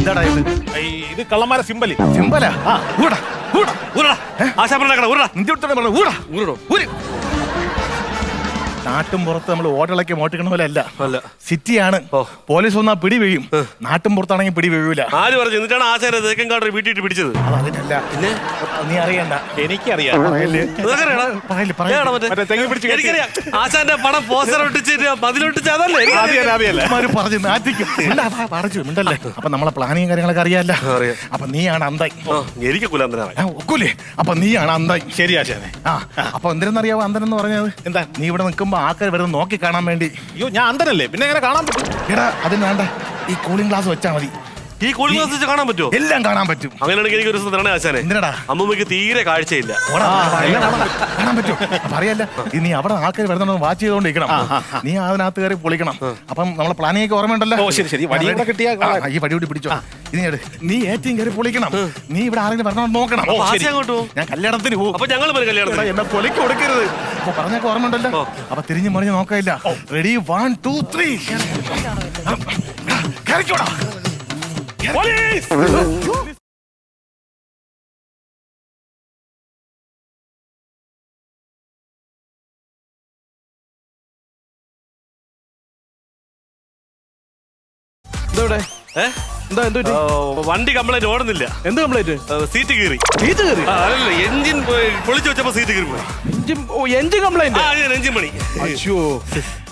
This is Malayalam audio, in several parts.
എന്താടാ ഇത്? ഇത് കള്ളന്മാരെ സിമ്പല്. സിമ്പലാ? ഊടാ, ഊടാ, ഊരടാ. ആശാപ്പുറം ഊരടാ. നിന്റെ അടുത്തോടെ പറഞ്ഞു ഊടാ. ഊരടോ. ഊര്. നാട്ടും പുറത്ത് നമ്മൾ ഓട്ടിളക്കി മോട്ടിക്കണ പോലെ അല്ല. അല്ല. സിറ്റിയാണ്. പോലീസ് വന്നാ പിടി വീഴും. നാട്ടും പുറത്താണെങ്കിൽ പിടി വീഴൂല. ആര് പറഞ്ഞു? എന്നിട്ടാണ് ആശാനെ തേക്കൻകാട് വീട്ടിട്ട് പിടിച്ചത്? അതിനല്ല. പിന്നെ നീ അറിയണ്ട. എനിക്കറിയാം. ആശാന്റെ പടം പോസ്റ്റർ ഒട്ടിച്ചിട്ട് മതിലൊട്ടിച്ച് അതല്ലേ പറഞ്ഞു നാട്ടിക്കും. മിണ്ടല്ലേ. അപ്പൊ നമ്മളെ പ്ലാനിങ് കാര്യങ്ങളൊക്കെ അറിയാല്ല. അപ്പൊ നീയാണ് അന്തായി. എനിക്ക് ഒക്കൂലേ? അപ്പൊ നീയാണ് അന്തായി. ശരി ആശാനെ. അപ്പൊ എന്തിനെന്നറിയാവോ അന്തൻ എന്ന് പറഞ്ഞത്? എന്താ? നീ ഇവിടെ നിൽക്കുമ്പോ ആൾക്കാർ വരുന്ന നോക്കി കാണാൻ വേണ്ടി. അയ്യോ, ഞാൻ അന്തനല്ലേ, പിന്നെ എങ്ങനെ കാണാൻ പറ്റും? എടാ അതിന് വേണ്ട, ഈ കൂളിംഗ് ഗ്ലാസ് വെച്ചാ മതി. ഈ കൂളിംഗ് ഗ്ലാസ് വെച്ച് കാണാൻ പറ്റുമോ? എല്ലാം കാണാൻ പറ്റും. അങ്ങനെയാണെങ്കിൽ എനിക്ക് ഒരു ദിവസം തരണേ ആശാനെ. എന്തിനാടാ? അമ്മൂമ്മക്ക് തീരെ കാഴ്ചയില്ല. കാണാൻ പറ്റും. അപ്പൊ അറിയാല്ല, നീ അവിടെ ആൾക്കാർ വരുന്നുണ്ടോ വാച്ച് ചെയ്തോണ്ടിരിക്കണം. നീ അതിനകത്ത് കയറി പൊളിക്കണം. അപ്പം നമ്മളെ പ്ലാനിങ് ഒക്കെ ഓർമ്മയുണ്ടല്ലോ. ശരി ശരി. വടി കിട്ടിയാ ഈ വടി കൂടി പിടിച്ചോ. ഇനി നീ ഏറ്റവും കയറി പൊളിക്കണം. നീ ഇവിടെ ആരെങ്കിലും വരണോ നോക്കണം. ഞാൻ കല്യാണത്തിന് പോകും. അപ്പൊ ഞങ്ങൾ കല്യാണത്തിന് എന്നെ പൊലിക്ക് കൊടുക്കരുത്. അപ്പൊ പറഞ്ഞൊക്കെ ഓർമ്മയുണ്ടല്ലോ. അപ്പൊ തിരിഞ്ഞു മറിഞ്ഞ് നോക്കാനില്ല. റെഡി 1 2 3. കയറിക്കോടാ. പോലീസ്! വണ്ടി കംപ്ലൈന്റ് ഓടുന്നില്ല. എന്ത് കംപ്ലൈന്റ്? സീറ്റ് കീറി. അല്ല, എഞ്ചിൻ പൊളിച്ചു വെച്ചപ്പോ സീറ്റ് കീറി പോയി. Engine complaint? എഞ്ചിൻ പണി. അയ്യോ,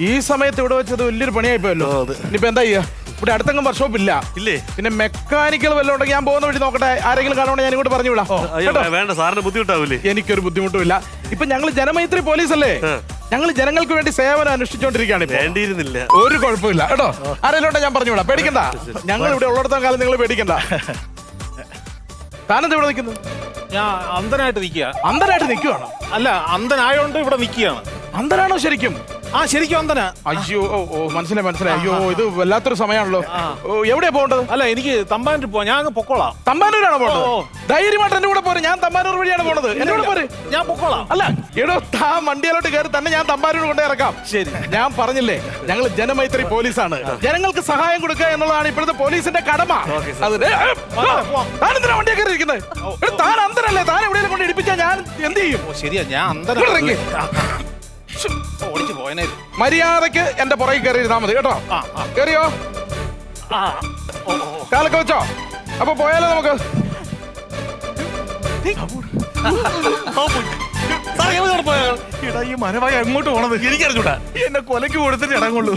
ഈ സമയത്ത് ഇവിടെ വെച്ചത് വലിയൊരു പണിയായി പോയല്ലോ. ഇനിയിപ്പോ എന്താ ചെയ്യാ? ഇവിടെ അടുത്തെങ്കിലും വർക്ക്ഷോപ്പ് ഇല്ല. ഇല്ലേ? പിന്നെ മെക്കാനിക്കൽ വല്ലതും ഉണ്ടെങ്കിൽ ഞാൻ പോകുന്ന വഴി നോക്കട്ടെ. ആരെങ്കിലും കാണുവാണെങ്കിൽ ഞാൻ ഇങ്ങോട്ട് പറഞ്ഞു വിടാം. വേണ്ട, സാറിന് ബുദ്ധിമുട്ടാവൂലേ? എനിക്കൊരു ബുദ്ധിമുട്ടുമില്ല. ഇപ്പൊ ഞങ്ങൾ ജനമൈത്രി പോലീസ് അല്ലേ? ഞങ്ങൾ ജനങ്ങൾക്ക് വേണ്ടി സേവനം അനുഷ്ഠിച്ചോണ്ടിരിക്കുകയാണ്. വേണ്ടിയിരുന്നില്ല. ഒരു കുഴപ്പമില്ല കേട്ടോ. ആരെങ്കിലും ഞാൻ പറഞ്ഞു വിടാം. പേടിക്കണ്ട. ഞങ്ങൾ ഇവിടെ ഉള്ളിടത്തോളം കാലം നിങ്ങൾ പേടിക്കണ്ട. താനെന്താ ഇവിടെ നിൽക്കുന്നു? ഞാൻ അന്ധനായിട്ട് നിൽക്കുക. അന്ധനായിട്ട് നിൽക്കുവാണോ? അല്ല, അന്ധനായോണ്ട് ഇവിടെ നിൽക്കുകയാണ്. അന്ധനാണോ ശരിക്കും? ശരിക്കും അന്ധനാ. അയ്യോ, മനസ്സിലായി. അയ്യോ, ഇത് വല്ലാത്തൊരു സമയമാണല്ലോ. എവിടെയാ പോകേണ്ടത്? അല്ല, എനിക്ക് തമ്പാനൂർ പോവാം. ഞാൻ അങ്ങ് പൊക്കോളാം. തമ്പാനൂരാണോ പോകേണ്ടത്? ധൈര്യമായിട്ട് എന്റെ കൂടെ പോരെ. ഞാൻ തമ്പാനൂർ വഴിയാണ് പോണത്. എന്റെ കൂടെ പോരെ. ഞാൻ പൊക്കോളാം. അല്ല എടോ, താൻ വണ്ടിയിലോട്ട് കയറി തന്നെ ഞാൻ തമ്പാനൂർ കൊണ്ടേ ഇറക്കാം. ശരി. ഞാൻ പറഞ്ഞില്ലേ, ഞങ്ങൾ ജനമൈത്രി പോലീസാണ്. ജനങ്ങൾക്ക് സഹായം കൊടുക്കുക എന്നുള്ളതാണ് ഇപ്പോഴത്തെ പോലീസിന്റെ കടമ. താനെന്തിനാ വണ്ടിയെ കയറി ഇരിക്കുന്നത്? താൻ അന്തരല്ലേ? താൻ എവിടെയെങ്കിലും കൊണ്ട് ഇടിപ്പിച്ചാൽ ഞാൻ എന്ത് ചെയ്യും? ശരിയാ, ഞാൻ അന്തര ഓടിച്ചു പോയനെ. മര്യാദക്ക് എന്റെ പുറകെ കയറി ഇരുന്നാ മതി കേട്ടോ. കയറിയോ? കാലൊക്കെ വെച്ചോ? അപ്പൊ പോയാലോ നമുക്ക്? ഈ മരവായി എങ്ങോട്ട് പോണത് എനിക്കറിഞ്ഞൂടാ. എന്നെ കൊലക്ക് കൊടുത്തിട്ട് ഇറങ്ങുള്ളൂ.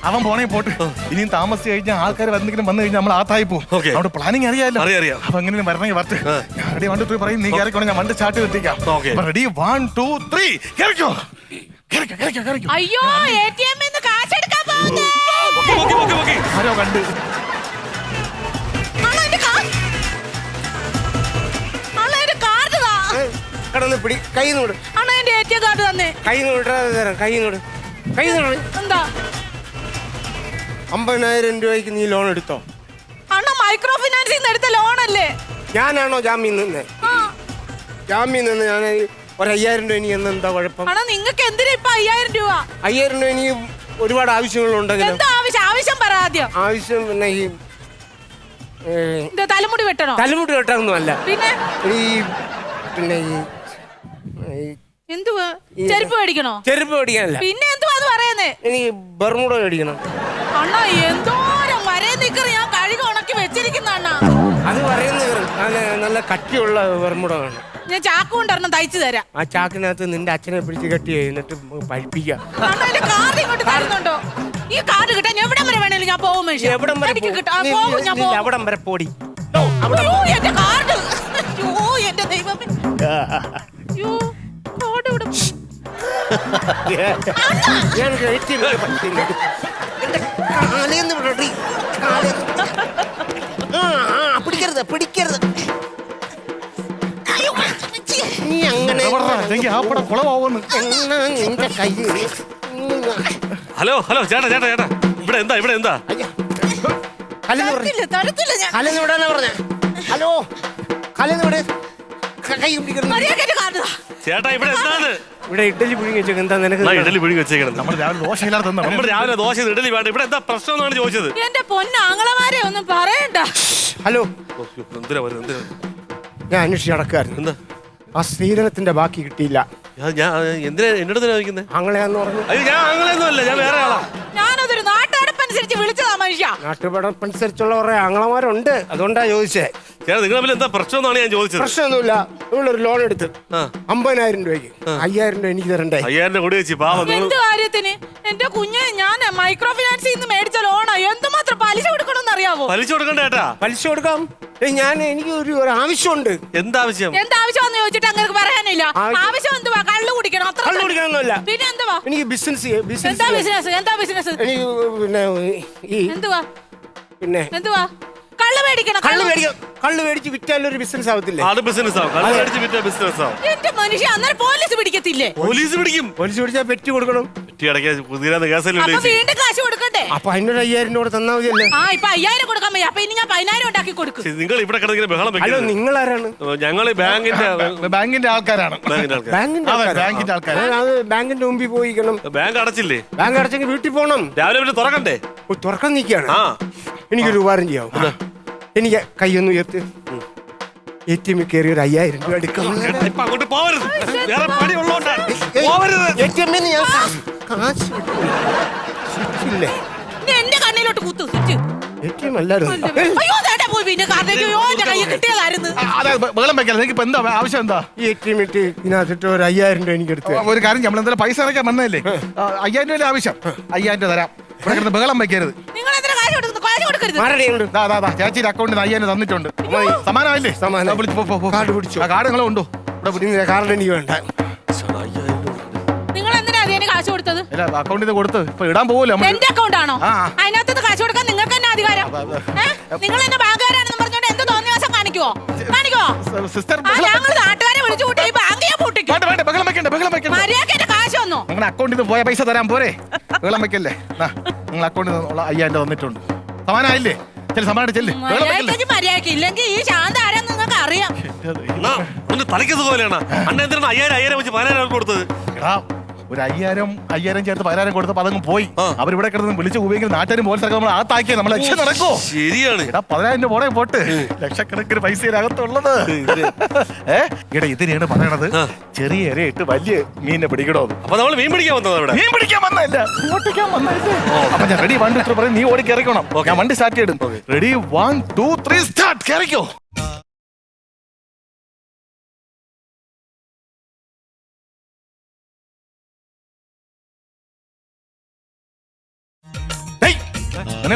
അവൻ പോണേ പോട്ട്. ഇനിയും താമസിച്ച് കഴിഞ്ഞാൽ ആൾക്കാർ എന്തെങ്കിലും വന്നു കഴിഞ്ഞാൽ നമ്മൾ ആത്തായി പോകും. അവിടെ പ്ലാനിങ് അറിയാലോ. അപ്പൊ എങ്ങനെ വരണമെങ്കിൽ വരട്ടെ. ഞാൻ റെഡി 1 2 3 പറയും. നീ കയറിക്കോണം. ഞാൻ വണ്ടി സ്റ്റാർട്ട് ചെയ്തിരിക്കാം. റെഡി 1 2 3. കയറിക്കോ. അയ്യോ, ATM ന്ന് കാശ് എടുക്കാൻ പോകുന്നു. ആരോ കണ്ട്. എന്താ 50,000 രൂപയ്ക്ക് നീ ലോൺ എടുത്തോ? അണ്ണാ, മൈക്രോ ഫിനാൻസിൽ എടുത്ത ലോണല്ലേ? ഞാനാണോ ജാമ്യം നിന്ന്? ജാമ്യം നിന്ന് ഞാൻ ഒരു 5,000 രൂപ. ഇനി എന്താ കുഴപ്പം? നിങ്ങൾക്ക് എന്തിനാ ഇപ്പൊ 5,000 രൂപ? 5,000 രൂപ ഇനി ഒരുപാട് ആവശ്യങ്ങളുണ്ടെങ്കിലും. എന്താ ആവശ്യം പറ ആദ്യം. ആവശ്യം പിന്നെ ഈ തലമുടി വെട്ടണോ? തലമുടി വെട്ടാനൊന്നും അല്ല. പിന്നെ പിന്നെ എന്തുവാ? ചെരുപ്പ് മേടിക്കണോ? ചെരുപ്പ് മേടിക്കാനല്ല. പിന്നെ എന്തുവാന്ന് പറയുന്നേ? എനിക്ക് ബർമുഡ മേടിക്കണം. അണ്ണാ, എന്തോരം വരെ നിക്കറ് ഞാൻ കഴുകി ഉണക്കി വെച്ചിരിക്കുന്ന അണ്ണാ. അത് പറയുന്നത് നല്ല കട്ടിയുള്ള ബർമുഡ വേണം. ഞാൻ ചാക്ക് കൊണ്ടൊരെണ്ണം തയ്ച്ചു തരാം. ആ ചാക്കിനകത്ത് നിന്റെ അച്ഛനെ പിടിച്ച് കെട്ടി എന്നിട്ട് പഴിപ്പിക്കാം. കാർഡ് ഇങ്ങോട്ട് തരുന്നുണ്ടോ? ഈ കാർഡ് കിട്ടാൻ എവിടം വരെ വേണേലും ഞാൻ പോകും. എവിടം വരെ പോടി. എന്റെ കാർഡ്. എന്റെ ദൈവമേ. ഞാൻ പിടിക്കരുത്. നീ അങ്ങനെ ഹലോ ചേട്ടാ ഇവിടെ എന്താ ഹലോ ചേട്ടാ ഇവിടെ എന്താണ്? ഇവിടെ ഇഡലി പുഴുങ്ങി വെച്ചേക്ക്. എന്താ നിനക്ക്? ഇഡലി പുഴുങ്ങി വെച്ചേക്കണം. നമ്മൾ രാവിലെ ദോശ ഇല്ലാതെ നമ്മൾ രാവിലെ ദോശ ഇഡലി വേണ്ട. ഇവിടെ എന്താ പ്രശ്നം എന്നാണ് ചോദിച്ചത്. എന്റെ പൊന്നാങ്ങളമാരെ ഒന്നും പറയണ്ട. ഹലോ, എന്തിനാ വരുന്നത്? ഞാൻ അന്വേഷിച്ച് നടക്കായിരുന്നു. എന്താ ആ സ്ത്രീധനത്തിന്റെ ബാക്കി കിട്ടിയില്ല. ഞാൻ എന്തിനാ എന്നോട് ചോദിക്കുന്നത്? ആങ്ങളെയാന്ന് പറഞ്ഞു. അയ്യോ, ഞാൻ അങ്ങനെയൊന്നും അല്ല, ഞാൻ വേറെ ആളാ. ഞാനതൊരു നാട്ടടപ്പനുസരിച്ച് വിളിച്ചതാ മനുഷ്യ. നാട്ടുപടപ്പനുസരിച്ചുള്ള കുറെ ആങ്ങളമാരുണ്ട്, അതുകൊണ്ടാ ചോദിച്ചേ. ചേട്ടാ, നിങ്ങളെ തമ്മിൽ എന്താ പ്രശ്നം എന്നാണ് ഞാൻ ചോദിച്ചത്. പ്രശ്നമൊന്നുമില്ല. നമ്മളൊരു ലോൺ എടുത്ത് 50,000 രൂപയ്ക്ക് 5,000 രൂപ എനിക്ക് തരണ്ടേ? 5000 കൂടി വെച്ച് പാവം നിങ്ങൾ. എന്ത് കാര്യത്തിന്? എന്റെ കുഞ്ഞ് ഞാൻ മൈക്രോ ഫിനാൻസിൽ നിന്ന് മേടിച്ച ലോണാ. എന്തുമാത്രം പലിശ കൊടുക്കണമെന്ന് അറിയാവോ? പലിശ കൊടുക്കണ്ട ചേട്ടാ. പലിശ കൊടുക്കാം. എനിക്ക് ഒരു ആവശ്യമുണ്ട്. എന്താവശ്യം? എന്താവശ്യമാന്ന് ചോദിച്ചിട്ട് അങ്ങനെ പറയാനില്ല. ആവശ്യം എന്തുവാ? കള്ളു കുടിക്കണം, അത്ര. കള്ളു കുടിക്കാനൊന്നുമല്ല. പിന്നെ എന്തുവാ? എനിക്ക് ബിസിനസ്. എന്താ ബിസിനസ്? എന്താ ബിസിനസ്? എനിക്ക് പിന്നെ ഈ എന്തുവാ? പിന്നെ എന്തുവാ? കള്ളു മേടിക്കണം. കള്ളു മേടിച്ച് വിറ്റാലൊരു ബിസിനസ് ആവത്തില്ലേ? അത് ബിസിനസ് ആവും. കള്ള് മേടിച്ച് വിറ്റാ ബിസിനസ് ആവും. എന്റെ മനുഷ്യ, അന്നേരം പോലീസ് പിടിക്കത്തില്ലേ? പോലീസ് പിടിക്കും. പോലീസ് പിടിച്ചാൽ പെറ്റി കൊടുക്കണം. പെറ്റി അടയ്ക്കാൻ പുതിയ കേസല്ലേ? അപ്പൊ വീണ്ടും കാശ് കൊടുക്കണ്ടേ? അപ്പൊ അതിനൊരു 5,000 രൂപ തന്നാ മതിയല്ലേ? ഇപ്പൊ 5,000 കൊടുക്കാൻ വയ്യ. അപ്പൊ ഇനി ഞാൻ 10,000 ഉണ്ടാക്കി കൊടുക്കും. നിങ്ങൾ ഇവിടെ കിടന്നിങ്ങനെ ബഹളം അല്ലോ, വെക്കരുത്. നിങ്ങൾ ആരാണ്? ഞങ്ങള് ബാങ്കിന്റെ ആൾക്കാരാണ്. ആൾക്കാർ. ബാങ്കിന്റെ ആൾക്കാർ. അത് ബാങ്കിന്റെ മുമ്പിൽ പോയിക്കണം. ബാങ്ക് അടച്ചില്ലേ? ബാങ്ക് അടച്ചെങ്കിൽ വീട്ടിൽ പോകണം. രാവിലെ പിന്നെ തുറക്കണ്ടേ? തുറക്കാൻ നിൽക്കുകയാണ്. ആ, എനിക്കൊരു ഉപകാരം ചെയ്യാവും. എനിക്ക് കൈയൊന്ന് ഉയർത്ത്. ATM കയറി ഒരു 5,000 രൂപ എടുക്കാം. ഇപ്പൊ അങ്ങോട്ട് പോവരുത്. വേറെ പണി ഉള്ളോണ്ടാണ്. പോവരുത്. ATM ന് ഞാൻ കാശ് ഇല്ലേ? ഇനി എന്റെ കണ്ണിലോട്ട് കുത്തു സ്വിച്ച്. ATM അല്ലായിരുന്നു. അയ്യോ, ചേട്ടാ പോയി. പിന്നെ കാർഡേക്ക് എന്റെ കയ്യിൽ കിട്ടിയതായിരുന്നു. ബഹളം വെക്കല. നിങ്ങൾക്ക് എന്താ ആവശ്യം? എന്താ ഈ ATM ഇട്ട് ഇതിനകത്തിട്ട് ഒരു 5,000 രൂപ എനിക്ക് എടുത്ത്. ഒരു കാര്യം, നമ്മൾ എന്തായാലും പൈസ അടയ്ക്കാൻ വന്നതല്ലേ? 5,000 രൂപ ആവശ്യം. 5,000 രൂപ തരാം. ഇവിടെ കിടന്ന് ബഹളം വെക്കരുത്. നിങ്ങൾ എന്തിനാ കാശ് കൊടുക്കുന്നത്? കാശ് കൊടുക്കരുത്. ചേച്ചിയുടെ അക്കൗണ്ടിൽ 5,000 തന്നിട്ടുണ്ട്. സമാനമല്ലേ? സമാനം. കാർഡ് പിടിച്ചോ. കാർഡ് നിങ്ങൾ ഉണ്ടോ? ഇവിടെ കാർഡ് എനിക്ക് വേണ്ട. നിങ്ങൾ എന്തിനാ അതിന് കാശ് കൊടുത്തത്? അല്ല, അക്കൗണ്ടിൽ നിന്ന് കൊടുത്ത് ഇപ്പൊ ഇടാൻ പോകൂല. എന്റെ അക്കൗണ്ട് ആണോ? ആ. അതിനകത്ത് കാശ് കൊടുക്കാൻ നിങ്ങൾക്ക് തന്നെ അധികാരം. നിങ്ങൾ എന്നെ ബാങ്കുകാരാണെന്ന് പറഞ്ഞോണ്ട് എന്ത് തോന്നിയ ദിവസം കാണിക്കുവോ? സിസ്റ്റർ, ഞങ്ങൾ നാട്ടുകാരെ വിളിച്ചു കൂട്ടി ഈ ബാങ്ക് ഞാൻ പൂട്ടിക്കും. ബഹളം വെക്കണ്ട. മര്യാദക്ക് എന്റെ കാശ് വന്നോ? നിങ്ങളുടെ അക്കൗണ്ടിൽ നിന്ന് പോയ പൈസ തരാൻ പോരെ? ബഹളം വെക്കല്ലേ? നിങ്ങൾ അക്കൗണ്ടിൽ നിന്നുള്ള 5,000 രൂപ തന്നിട്ടുണ്ട്. സമാനമായില്ലേ? സമാനം ചെല്ല്. മര്യാദക്ക് ഇല്ലെങ്കിൽ ഈ ശാന്ത ആരാന്ന് നിങ്ങൾക്ക് അറിയാം. ഒന്ന് തലയ്ക്ക് സുഖമല്ലാണ്. അണ്ണ എന്തിനാണ് 5,000 വെച്ച് 10,000 കൊടുത്തത്? ഒരു 5,000 ചേർത്ത് 10,000 കൊടുത്തപ്പോ അതങ്ങ് പോയി. അവരിവിടെ കിടന്ന് വിളിച്ച് ഉപയോഗിക്കുന്ന നാട്ടുകാരും പോലീസ് നമ്മൾ ആത്താക്കിയ നമ്മൾ ലക്ഷം നടക്കോ? ശരിയാണ്. 10,000 രൂപ പോടെ പോട്ട് ലക്ഷക്കണക്കിന് പൈസ അകത്തുള്ളത്. ഇതിനെയാണ് പറയണത് ചെറിയ ഇരയിട്ട് വലിയ മീനിനെ പിടിക്കണോ? അപ്പൊ നമ്മൾ മീൻ പിടിക്കാൻ വന്നത് അവിടെ? മീൻ പിടിക്കാൻ വന്നല്ല, ഓട്ടിക്കാൻ വന്നല്ലേ? അപ്പൊ ഞാൻ റെഡി 1 2 3 പറയും, നീ ഓടി കയറിക്കണം. ഞാൻ വണ്ടി സ്റ്റാർട്ട് ചെയ്തിടും. Ready 1 2 3 start. കയറിക്കോ.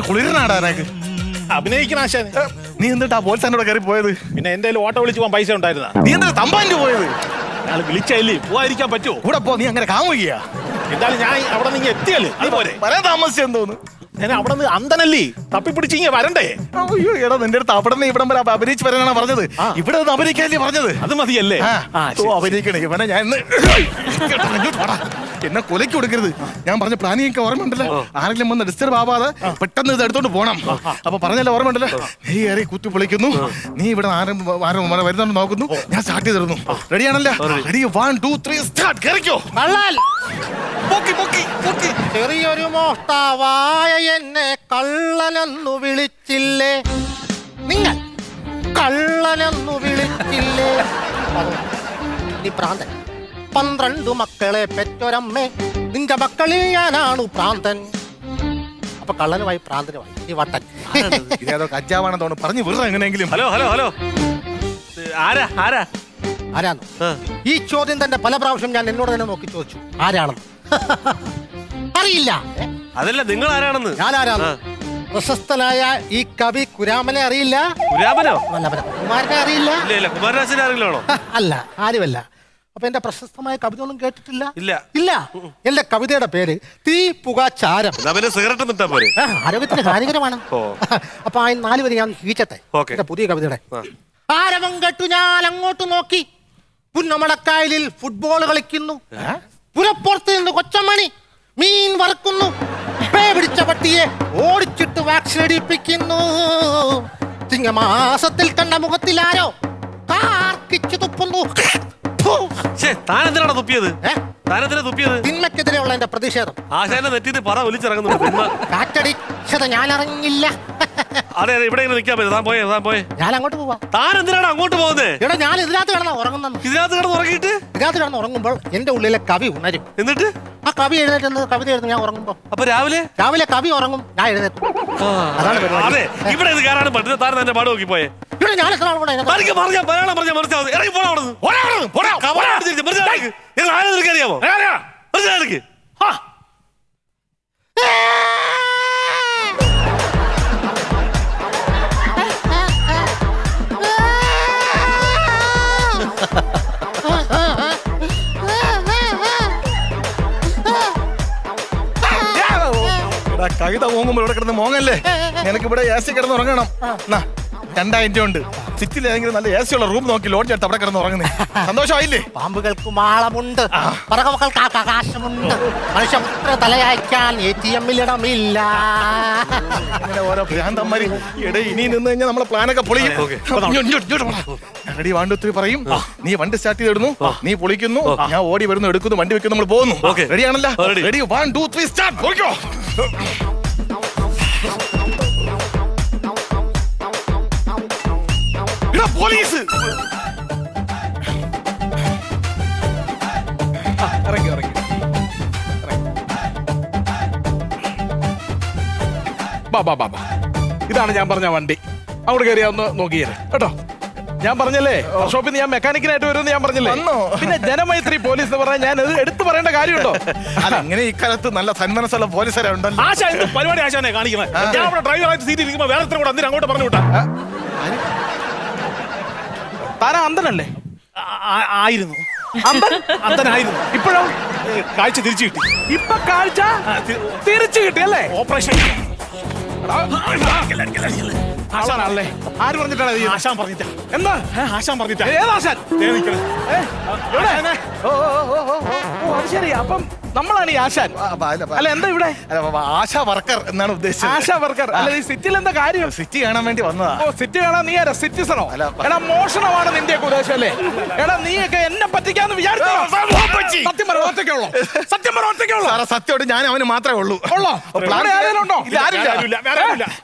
കുളിരനാടാ നിനക്ക്? അഭിനയിക്കണാശാന്. നീ എന്നിട്ടാ പോലീസാനോട് കയറി പോയത്? പിന്നെ എന്റെ ഓട്ടോ വിളിച്ചു പോകാൻ പൈസ ഉണ്ടായിരുന്ന. നീ എന്താ തമ്പാൻ്റെ പോയത്? അയാൾ വിളിച്ചല്ലേ, പോവാതിരിക്കാൻ പറ്റുമോ? കൂടെ പോ. നീ അങ്ങനെ കാമുകയാ? എന്തായാലും ഞാൻ അവിടെ നിന്ന് എത്തിയല്ലേ, നീ പോരെ. പറയാൻ താമസിച്ചെന്ന് തോന്നുന്നു. ഞാൻ അവിടെ നിന്ന് അന്തനല്ലേ തപ്പിപ്പിടിച്ച് ഇങ്ങനെ വരണ്ടേ? അയ്യോ എടാ, നിന്റെ അടുത്ത് അവിടെ നിന്ന് ഇവിടം വരെ അഭിനയിച്ച് വരാനാണ് പറഞ്ഞത്. ഇവിടെ നിന്ന് അഭിനയിക്കാനല്ലേ പറഞ്ഞത്? അത് മതിയല്ലേ? അഭിനയിക്കണേ ഇവനെ ഞാൻ എന്നെ കൊലയ്ക്ക് കൊടുക്കരുത്. ഞാൻ പറഞ്ഞ പ്ലാനിങ് ഒക്കെ ഓർമ്മയുണ്ടല്ലോ. ആരെങ്കിലും വന്ന് ഡിസ്റ്റർബ് ആവാതെ പെട്ടെന്ന് ഇത് എടുത്തോണ്ട് പോണം. അപ്പൊ പറഞ്ഞല്ലോ, ഓർമ്മയുണ്ടല്ലോ? നീ ഏറെ കുത്തി പൊളിക്കുന്നു, നീ ഇവിടെ ആരും വരുന്നുണ്ട് നോക്കുന്നു, ഞാൻ സ്റ്റാർട്ട് ചെയ്തിരുന്നു. റെഡിയാണല്ലോ? Ready 1 2 3 start. കയറിക്കോ. ചെറിയൊരു മോഷ്ടാവായ എന്നെ കള്ളനെന്നു വിളിച്ചില്ലേ നിങ്ങൾ? കള്ളനെന്നു വിളിച്ചില്ലേ? നീ പ്രാന്തൻ. 12 മക്കളെ പെറ്റൊരമ്മേ, നിന്റെ മക്കളിൽ ഞാനാണു പ്രാന്തൻ. അപ്പൊ കള്ളനുമായി പ്രാന്തനുമായി നീ വട്ടൻ. ഇതേതോ കഞ്ചാവാണെന്ന് തോന്നുന്നു. പറഞ്ഞു വിടുക എങ്ങനെയെങ്കിലും. ഹലോ ഹലോ ഹലോ, ആരാ ആരാ ആരാന്ന്? ഈ ചോദ്യം തന്നെ പല പ്രാവശ്യം ഞാൻ എന്നോട് തന്നെ നോക്കി ചോദിച്ചു, ആരാണെന്ന്. അറിയില്ല. അതല്ല, നിങ്ങൾ ആരാണെന്ന്. ഞാൻ ആരാണ്? പ്രശസ്തനായ ഈ കവി കുരാമനെ അറിയില്ല? കുരാമനോ? കുമാരനെ അറിയില്ല? ഇല്ല, കുമാരനാശിനെ ആരെങ്കിലും? അല്ല, ആരുമല്ല. അപ്പൊ എന്റെ പ്രശസ്തമായ കവിത ഒന്നും കേട്ടിട്ടില്ല? ഇല്ല ഇല്ല. എന്റെ കവിതയുടെ പേര് തീ പുക ചാരം. സിഗരറ്റ് നിട്ടാ പോരെ? ആരോഗ്യത്തിന് ഹാനികരമാണ്. അപ്പൊ ആ 4 വരി ഞാൻ വീച്ചട്ടെ. എന്റെ പുതിയ കവിതയുടെ ആരവം കെട്ടു ഞാൻ അങ്ങോട്ട് നോക്കി, പുന്നമടക്കായലിൽ ഫുട്ബോൾ കളിക്കുന്നു, പുരപ്പുറത്ത് നിന്ന് കൊച്ചമണി മീൻ വറക്കുന്നു, പേ പിടിച്ച പട്ടിയെ ഓടിച്ചിട്ട് വാക്സിൻ അടിപ്പിക്കുന്നു, ചിങ്ങമാസത്തിൽ കണ്ട മുഖത്തിലാരോ കാർക്കിച്ചു തുപ്പുന്നു. താൻ എന്തിനാണ് തുപ്പിയത്? താനെന്തിനാ തുപ്പിയത്? തിന്മക്കെതിരെയുള്ള എന്റെ പ്രതിഷേധം. ആശാന്റെ നെറ്റിന്ന് പറ ഒലിച്ചിറങ്ങുന്നുണ്ട്. കാറ്റടിച്ചത് ഞാൻ അറിഞ്ഞില്ല. അതെ അതെ, ഇവിടെ ഇങ്ങനെ നിൽക്കാൻ പറ്റും. താൻ പോയേ. ഞാൻ അങ്ങോട്ട് പോവാ. താൻ എന്തിനാണ് അങ്ങോട്ട് പോകുന്നത്? ഇവിടെ ഞാൻ ഇതിനകത്ത് കിടന്ന് ഉറങ്ങുന്നു. ഇതിനകത്ത് കിടന്ന് ഉറങ്ങിയിട്ട് ഇതിനകത്ത് കിടന്ന് ഉറങ്ങുമ്പോൾ എന്റെ ഉള്ളിലെ കവി ഉണരും. എന്നിട്ട് ആ കവി എഴുന്നേറ്റ് കവിത എഴുതും ഞാൻ ഉറങ്ങുമ്പോ. അപ്പൊ രാവിലെ കവി ഉറങ്ങും, ഞാൻ എഴുന്നേറ്റും. അതാണ് പരിപാടി. അതെ, ഇവിടെ ഇത് കയറാനും പറ്റുന്ന താൻ തന്നെ പാട് നോക്കി പോയേ. ഇവിടെ ഞാൻ എത്ര ആൾ കൂടെ ഇതിനകത്ത് തനിക്ക് മലയാളം പറഞ്ഞാൽ മനസ്സിലാവും. ഇറങ്ങി പോടാ അവിടുന്ന്. അറിയാമോ? മനസ്സിലാക്കി കവിത മോങ്ങുമ്പോ ഇവിടെ കിടന്ന് മോങ്ങല്ലേ. നിനക്ക് ഇവിടെ എ സി കിടന്ന് ഉറങ്ങണം. 2000 ഉണ്ട്. സിറ്റിയിൽ ഏതെങ്കിലും നല്ല എ സി ഉള്ള റൂം നോക്കി ലോഡ്ജ് എടുത്ത് അവിടെ കിടന്ന് ഉറങ്ങുന്നേ. സന്തോഷമായില്ലേ? പാമ്പുകൾക്ക് മാളമുണ്ട്, പറകമക്കൾക്ക് ആകാശമുണ്ട്, മനുഷ്യപുത്ര തലയായ്ക്കാൻ ATM-ൽ ഇടമില്ല. അങ്ങനെ ഓരോ ഭ്രാന്തന്മാര്. എടേ, ഇനി നിന്ന് കഴിഞ്ഞാൽ നമ്മളെ പ്ലാനൊക്കെ പൊളിയും. റെഡി 1 2 3 പറയും. നീ വണ്ടി സ്റ്റാർട്ട് ചെയ്തിടുന്നു, നീ പൊളിക്കുന്നു, ഞാൻ ഓടി വരുന്നു, എടുക്കുന്നു, വണ്ടി വെക്കുന്നു, നമ്മൾ പോകുന്നു. റെഡി ആണല്ലോ? Ready 1 2 3 start. പൊളിക്കോ. പോലീസ് ഇറങ്ങി ബാ. ഇതാണ് ഞാൻ പറഞ്ഞ വണ്ടി. അങ്ങോട്ട് കയറിയാ ഒന്ന് നോക്കിയേരെ കേട്ടോ. ഞാൻ പറഞ്ഞല്ലേ ഷോപ്പിൽ നിന്ന് ഞാൻ മെക്കാനിക്കിനായിട്ട് വരുമെന്ന് ഞാൻ പറഞ്ഞില്ലേ. പിന്നെ ജനമൈത്രി പോലീസ് എന്ന് പറഞ്ഞാൽ ഞാൻ എടുത്തു പറയേണ്ട കാര്യമുണ്ടോ? അല്ല, അങ്ങനെ ഇക്കാലത്ത് നല്ല സന്മനസ്സുള്ള പോലീസുകാരെ ഉണ്ടല്ലോ. ആശാ എന്ത് പരിപാടി ആശാനെ കാണിക്കുന്നത്? ഞാൻ ഇവിടെ ഡ്രൈവറായിട്ട് സീറ്റിൽ ഇരിക്കുമ്പോൾ വേറെ കൂടെ അന്നിട്ട് അങ്ങോട്ട് പറഞ്ഞു വിട്ടാ. താനാ അന്തനല്ലേ? ആയിരുന്നു, അന്തനായിരുന്നു. ഇപ്പോഴോ കാഴ്ച തിരിച്ചു കിട്ടി. ഇപ്പൊ കാഴ്ച തിരിച്ചു കിട്ടിയല്ലേ? ഓപ്പറേഷൻ ആശാനല്ലേ? ആര് പറഞ്ഞിട്ടാണ് ഇത്? ആശാൻ പറഞ്ഞിട്ടാ. എന്താ ആശാൻ പറഞ്ഞിട്ടാ. ഏതാശാൻ? അത് ശരി. അപ്പം നമ്മളാണ് ഈ ആശാൻ. അല്ല, എന്താ ഇവിടെ ആശാ വർക്കർ എന്നാണ് ഉദ്ദേശിച്ചത്. ആശാ വർക്കർ. അല്ല, ഈ സിറ്റിയിൽ എന്താ കാര്യം? സിറ്റി കാണാൻ വേണ്ടി വന്നതാ. ഓ, സിറ്റി കാണാൻ നീ ആരാ? സിറ്റിസണോ? എടാ, മോഷണമാണ് നിന്റെയൊക്കെ ഉദ്ദേശം അല്ലേ? എടാ, നീയൊക്കെ എന്നെ പറ്റിക്കാന്ന് വിചാരിച്ചോ? സത്യം പറ, ഒറ്റയ്ക്കുള്ളൂ. സത്യം പറ, ഒറ്റയ്ക്കുള്ളൂ. സത്യമായിട്ട് ഞാൻ അവന് മാത്രമേ ഉള്ളൂ. ആരുണ്ടോ?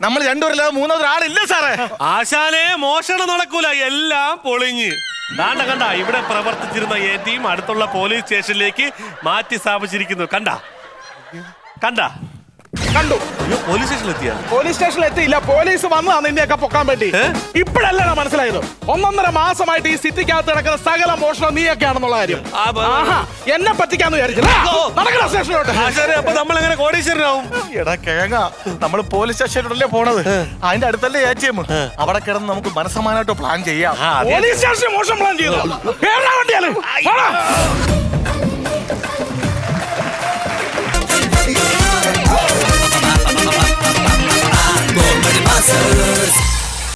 നമ്മൾ രണ്ടുപേരല്ലാതെ മൂന്നാമത് ആളില്ല സാറേ. ആശാനെ, മോഷണം നടക്കൂല, എല്ലാം പൊളിഞ്ഞ്. കണ്ട ഇവിടെ പ്രവർത്തിച്ചിരുന്ന ATM അടുത്തുള്ള പോലീസ് സ്റ്റേഷനിലേക്ക് മാറ്റി സ്ഥാപിച്ചിരിക്കുന്നു. കണ്ടു. പോലീസ് സ്റ്റേഷനിൽ എത്തിയ പോലീസ് സ്റ്റേഷനിൽ എത്തിയില്ല. പോലീസ് വന്നതാണ് നിന്നെയൊക്കെ പൊക്കാൻ വേണ്ടി. ഇപ്പോഴല്ല മനസ്സിലായത്. 1.5 മാസമായിട്ട് ഈ സിറ്റിക്കകത്ത് കിടക്കുന്ന സകല മോഷണം നീയൊക്കെയാണെന്നുള്ള കാര്യം. എന്നെ പറ്റിക്കാന്ന് വിചാരിച്ചില്ല. നടക്കണ സ്റ്റേഷനിലോട്ട്. അപ്പൊ നമ്മളെങ്ങനെ കോടീശ്വരനാവും? എടാ കേങ്ങ, നമ്മൾ പോലീസ് സ്റ്റേഷനിലല്ലേ പോണത്? അതിന്റെ അടുത്തല്ലേ ATM. അവിടെ കിടന്ന് നമുക്ക് മനസ്സമാനായിട്ട് പ്ലാൻ ചെയ്യാം. പോലീസ് സ്റ്റേഷനിൽ മോഷണം പ്ലാൻ ചെയ്തു. വണ്ടിയാണ്